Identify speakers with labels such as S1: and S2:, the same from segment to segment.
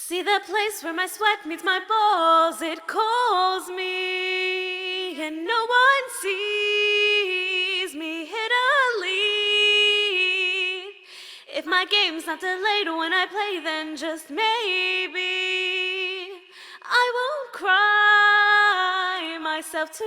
S1: See the place where my sweat meets my balls, it calls me, and no one sees me hit a lead. If my game's not delayed when I play, then just maybe I won't cry myself to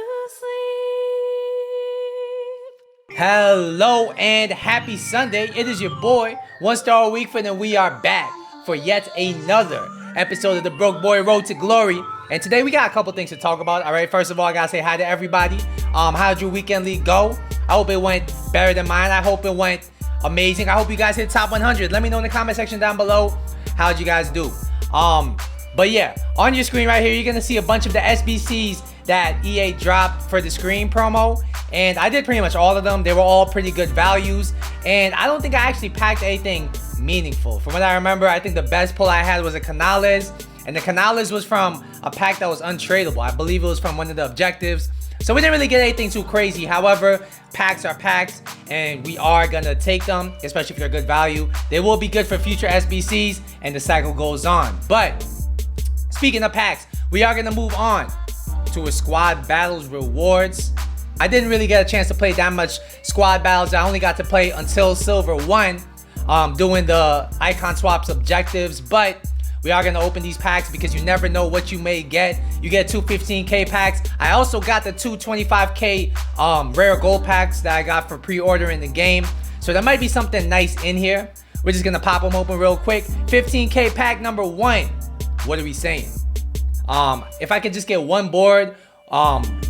S1: sleep.
S2: Hello and happy Sunday. It is your boy, One Star a Week for, and we are back for yet another episode of the Broke Boy Road to Glory. And today we got a couple things to talk about. All right, first of all, I gotta say hi to everybody. How'd your weekend league go? I hope it went better than mine. I hope it went amazing. I hope you guys hit top 100. Let me know in the comment section down below how'd you guys do. But yeah, on your screen right here, you're gonna see a bunch of the SBCs that EA dropped for the screen promo. And I did pretty much all of them. They were all pretty good values. And I don't think I actually packed anything meaningful. From what I remember, I think the best pull I had was a Canales. And the Canales was from a pack that was untradeable. I believe it was from one of the objectives. So we didn't really get anything too crazy. However, packs are packs, and we are gonna take them, especially if they're good value. They will be good for future SBCs, and the cycle goes on. But speaking of packs, we are gonna move on to a squad battles rewards. I didn't really get a chance to play that much squad battles. I only got to play until Silver 1, doing the icon swaps objectives. But we are going to open these packs because you never know what you may get. You get two 15k packs. I also got the two 25k rare gold packs that I got for pre-order in the game. So there might be something nice in here. We're just going to pop them open real quick. 15k pack number 1. What are we saying? If I could just get one board,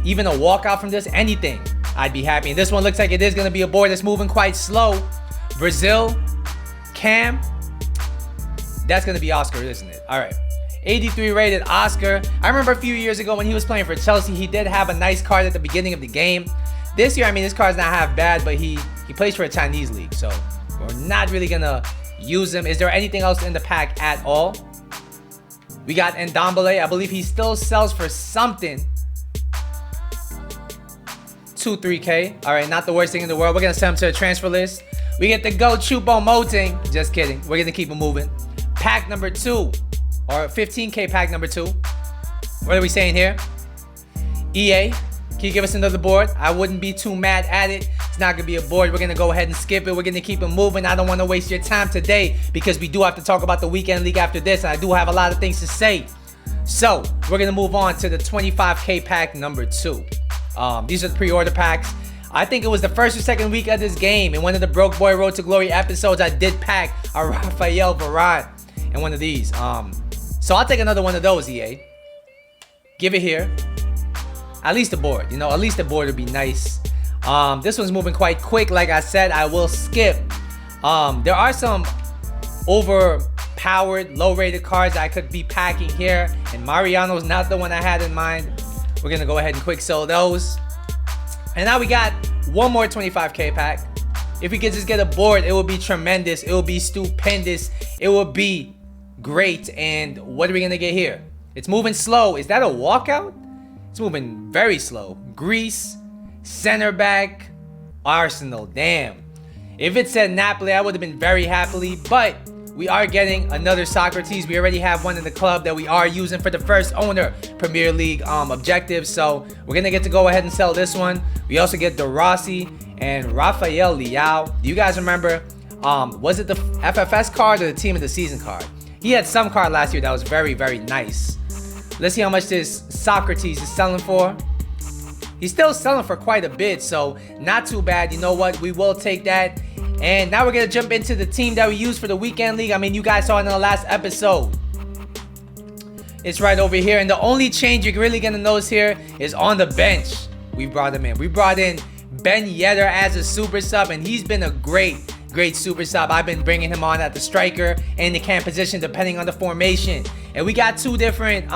S2: even a walkout from this, anything, I'd be happy. And this one looks like it is going to be a board that's moving quite slow. Brazil, Cam, that's going to be Oscar, isn't it? All right. 83 rated Oscar. I remember a few years ago when he was playing for Chelsea, he did have a nice card at the beginning of the game. This year, I mean, this card's not half bad, but he plays for a Chinese league, so we're not really going to use him. Is there anything else in the pack at all? We got Ndombele. I believe he still sells for something. 2-3K. All right, not the worst thing in the world. We're going to send him to a transfer list. We get the Go Choupo-Moting. Just kidding. We're going to keep it moving. Pack number 2, or 15k pack number 2. What are we saying here? EA, can you give us another board? I wouldn't be too mad at it. It's not going to be a board. We're going to go ahead and skip it. We're going to keep it moving. I don't want to waste your time today because we do have to talk about the weekend league after this, and I do have a lot of things to say. So we're going to move on to the 25k pack number 2. These are the pre-order packs. I think it was the first or second week of this game. In one of the Broke Boy Road to Glory episodes, I did pack a Rafael Varane in one of these. So I'll take another one of those, EA. Give it here. At least a board. You know, at least a board would be nice. This one's moving quite quick. Like I said, I will skip. There are some overpowered, low-rated cards I could be packing here. And Mariano's not the one I had in mind. We're going to go ahead and quick sell those. And now we got one more 25k pack. If we could just get a board, it would be tremendous. It would be stupendous. It would be great. And what are we going to get here? It's moving slow. Is that a walkout? It's moving very slow. Greece, center back, Arsenal. Damn. If it said Napoli, I would have been very happily. But we are getting another Socrates. We already have one in the club that we are using for the first owner Premier League objective. So we're going to get to go ahead and sell this one. We also get De Rossi and Rafael Leao. Do you guys remember, was it the FFS card or the team of the season card? He had some card last year that was very, very nice. Let's see how much this Socrates is selling for. He's still selling for quite a bit, so not too bad. You know what? We will take that. And now we're going to jump into the team that we used for the weekend league. I mean, you guys saw it in the last episode. It's right over here. And the only change you're really going to notice here is on the bench. We brought him in. We brought in Ben Yedder as a super sub, and he's been a great super sub. I've been bringing him on at the striker and the cam position depending on the formation. And we got two different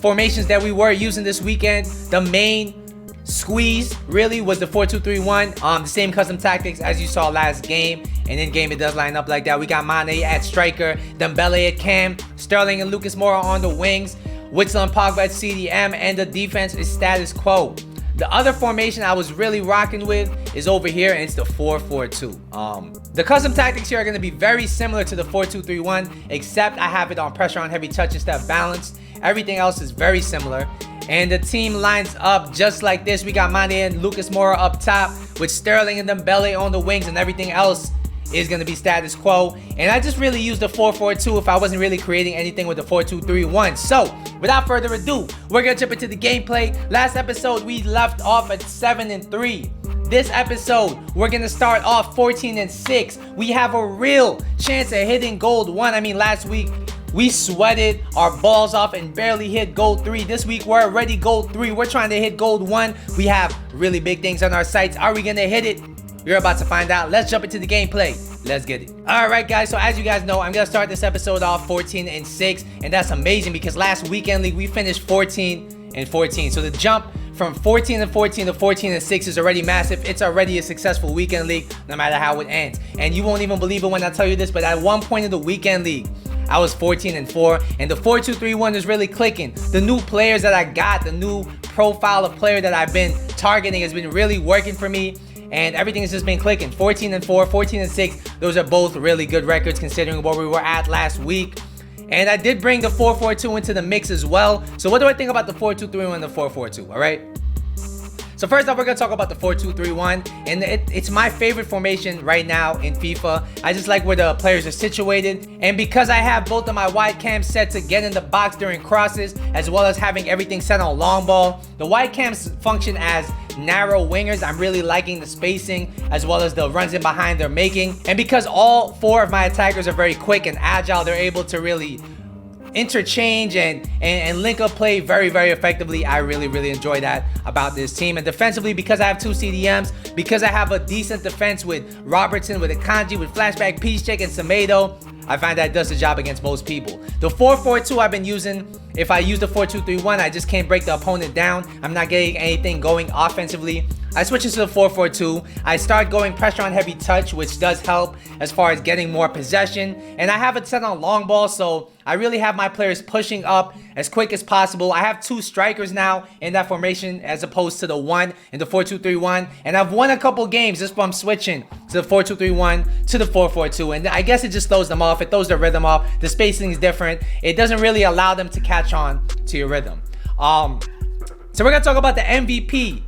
S2: formations that we were using this weekend. The main squeeze really was the 4-2-3-1, the same custom tactics as you saw last game, and in game it does line up like that. We got Mane at striker, Dembele at cam, Sterling and Lucas Moura on the wings, Witsel and Pogba at CDM, and the defense is status quo. The other formation I was really rocking with is over here, and it's the 4-4-2. The custom tactics here are going to be very similar to the 4-2-3-1, except I have it on pressure on heavy touch instead of balanced. Everything else is very similar. And the team lines up just like this. We got Mane and Lucas Moura up top with Sterling and Dembele on the wings, and everything else is going to be status quo. And I just really used the 4-4-2 if I wasn't really creating anything with the 4-2-3-1. So without further ado, we're going to jump into the gameplay. Last episode we left off at 7-3. This episode we're going to start off 14-6. We have a real chance at hitting gold 1. I mean, last week we sweated our balls off and barely hit gold 3. This week we're already gold 3. We're trying to hit gold 1. We have really big things on our sights. Are we going to hit it? You're about to find out. Let's jump into the gameplay. Let's get it. All right, guys. So as you guys know, I'm going to start this episode off 14-6. And that's amazing because last weekend league, we finished 14-14. So the jump from 14-14 to 14-6 is already massive. It's already a successful weekend league, no matter how it ends. And you won't even believe it when I tell you this, but at one point in the weekend league, I was 14-4, and the 4-2-3-1 is really clicking. The new players that I got, the new profile of player that I've been targeting has been really working for me. And everything has just been clicking. 14-4, 14-6. Those are both really good records considering where we were at last week. And I did bring the 4-4-2 into the mix as well. So what do I think about the 4-2-3-1 and the 4-4-2? All right. So first off, we're going to talk about the 4-2-3-1. And it's my favorite formation right now in FIFA. I just like where the players are situated. And because I have both of my wide cams set to get in the box during crosses, as well as having everything set on long ball, the wide cams function as narrow wingers. I'm really liking the spacing as well as the runs in behind they're making. And because all 4 of my attackers are very quick and agile, they're able to really interchange and link up play very, very effectively. I really enjoy that about this team. And defensively, because I have 2 CDMs, because I have a decent defense with Robertson, with Akanji, with Flashback, Piszczek, and Semedo, I find that does the job against most people. The 4-4-2 I've been using, if I use the 4-2-3-1, I just can't break the opponent down. I'm not getting anything going offensively. I switch into the 4-4-2. I start going pressure on heavy touch, which does help as far as getting more possession. And I have it set on long ball, so I really have my players pushing up as quick as possible. I have 2 strikers now in that formation as opposed to the 1 in the 4-2-3-1. And I've won a couple games just from switching to the 4-2-3-1 to the 4-4-2. And I guess it just throws them off. It throws the rhythm off. The spacing is different. It doesn't really allow them to catch on to your rhythm. So we're going to talk about the MVP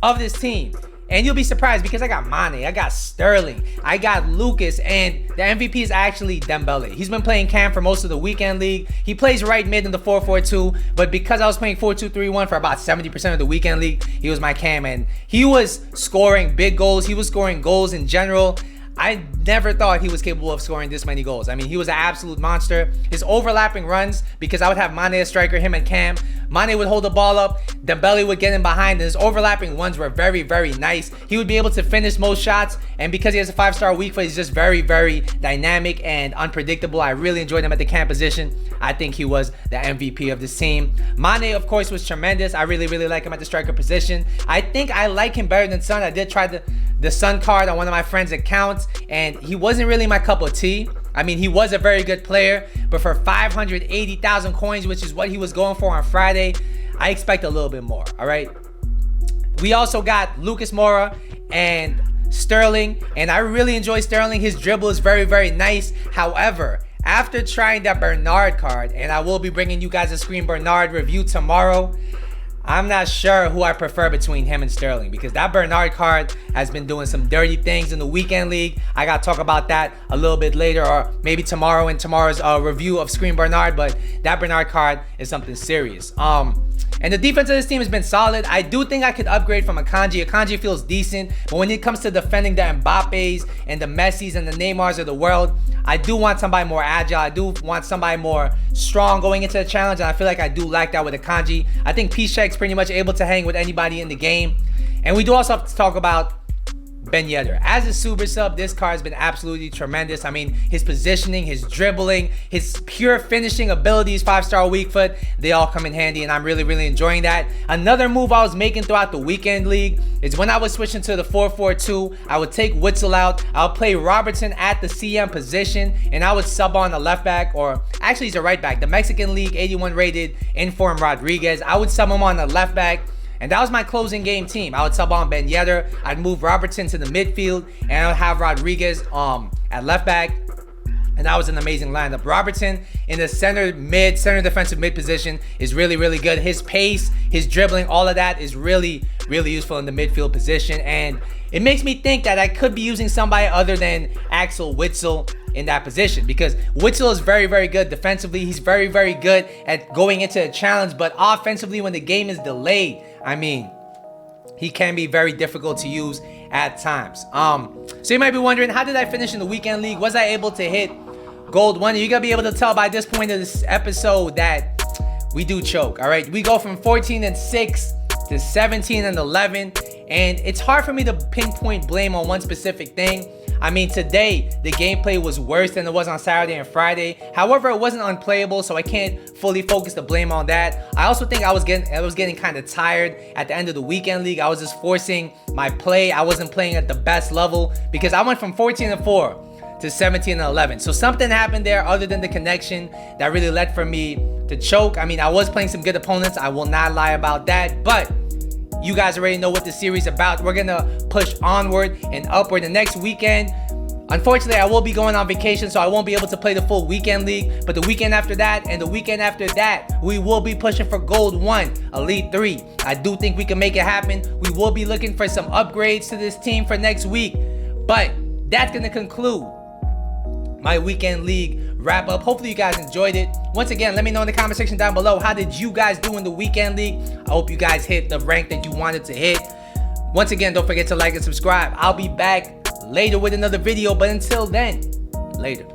S2: of this team. And you'll be surprised because I got Mane, I got Sterling, I got Lucas, and the MVP is actually Dembele. He's been playing cam for most of the weekend league. He plays right mid in the 4-4-2, but because I was playing 4-2-3-1 for about 70% of the weekend league, he was my cam, and he was scoring big goals. He was scoring goals in general. I never thought he was capable of scoring this many goals. I mean, he was an absolute monster. His overlapping runs, because I would have Mane as striker, him and Cam. Mane would hold the ball up, Dembele would get in behind, and his overlapping ones were very nice. He would be able to finish most shots, and because he has a 5-star weak foot, he's just very dynamic and unpredictable. I really enjoyed him at the cam position. I think he was the MVP of this team. Mane, of course, was tremendous. I really like him at the striker position. I think I like him better than Son. I did try the Sun card on one of my friends' accounts, and he wasn't really my cup of tea. I mean, he was a very good player, but for 580,000 coins, which is what he was going for on Friday, I expect a little bit more, all right? We also got Lucas Moura and Sterling, and I really enjoy Sterling. His dribble is very nice. However, after trying that Bernard card, and I will be bringing you guys a Screen Bernard review tomorrow, I'm not sure who I prefer between him and Sterling, because that Bernard card has been doing some dirty things in the weekend league. I got to talk about that a little bit later, or maybe tomorrow in tomorrow's review of Screen Bernard, but that Bernard card is something serious. And the defense of this team has been solid. I do think I could upgrade from Akanji. Akanji feels decent, but when it comes to defending the Mbappes and the Messis and the Neymars of the world, I do want somebody more agile. I do want somebody more strong going into the challenge, and I feel like I do lack that with Akanji. I think Piszczek's pretty much able to hang with anybody in the game. And we do also have to talk about Ben Yedder. As a super sub, this card has been absolutely tremendous. I mean, his positioning, his dribbling, his pure finishing abilities, 5-star weak foot, they all come in handy, and I'm really enjoying that. Another move I was making throughout the weekend league is when I was switching to the 4-4-2, I would take Witzel out, I would play Robertson at the CM position, and I would sub on the left back, or actually he's a right back, the Mexican League 81 rated Inform Rodriguez. I would sub him on the left back, And that was my closing game team. I would sub on Ben Yedder. I'd move Robertson to the midfield, and I'd have Rodriguez at left back. And that was an amazing lineup. Robertson in the center defensive mid position is really, really good. His pace, his dribbling, all of that is really, really useful in the midfield position. And it makes me think that I could be using somebody other than Axel Witsel in that position, because Witsel is very, very good defensively. He's very, very good at going into a challenge, but offensively, when the game is delayed, I mean, he can be very difficult to use at times. So you might be wondering, how did I finish in the weekend league? Was I able to hit gold 1? You're gonna be able to tell by this point of this episode that we do choke. All right, we go from 14-6 to 17-11, and it's hard for me to pinpoint blame on one specific thing. I mean, today the gameplay was worse than it was on Saturday and Friday. However, it wasn't unplayable, so I can't fully focus the blame on that. I also think I was getting kind of tired at the end of the weekend league. I was just forcing my play. I wasn't playing at the best level because I went from 14-4 to 17-11. So something happened there other than the connection that really led for me to choke. I mean, I was playing some good opponents. I will not lie about that, but you guys already know what the series is about. We're gonna push onward and upward. The next weekend, unfortunately, I will be going on vacation, so I won't be able to play the full weekend league. But the weekend after that and the weekend after that, we will be pushing for Gold 1, Elite 3. I do think we can make it happen. We will be looking for some upgrades to this team for next week. But that's gonna conclude my weekend league wrap up. Hopefully you guys enjoyed it. Once again, let me know in the comment section down below, how did you guys do in the weekend league? I hope you guys hit the rank that you wanted to hit. Once again, don't forget to like and subscribe. I'll be back later with another video, but until then, later.